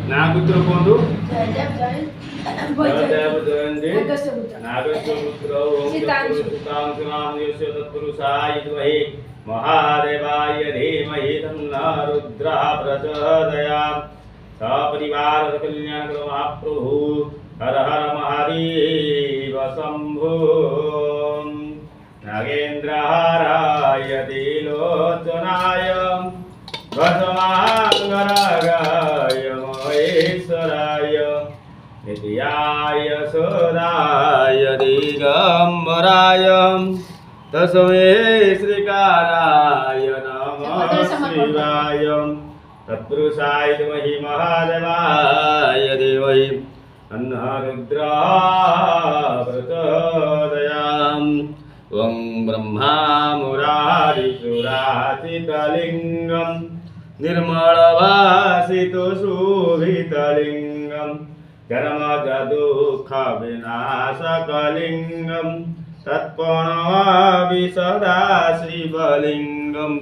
नागपुत्र कोंदु जयदेव जयंती नागपुत्र ओम सुतांशु नाम यस्य तत्पुरुषाय विद्महे महादेवाय धीमहि तन्नः रुद्रः प्रचोदयात् सपरिवार कल्याणकरो महाप्रभु हर हर महादेव शंभो नागेन्द्रहाराय तिलोचनाय भस्मांगरागाय महेश्वराय नित्याय सोदाय दिगंबराय तस्मै श्रीकाराय नमः शिवाय तत्पुरुषाय विद्महे महादेवाय धीमहि तन्नः रुद्रः प्रचोदयात् ओं ब्रह्मा मुरारिसुराचितलिङ्गं निर्मलभासितशोभितलिङ्गं जन्मजदुःखविनाशकलिङ्गं तत्प्रणवामि सदा शिवलिङ्गं।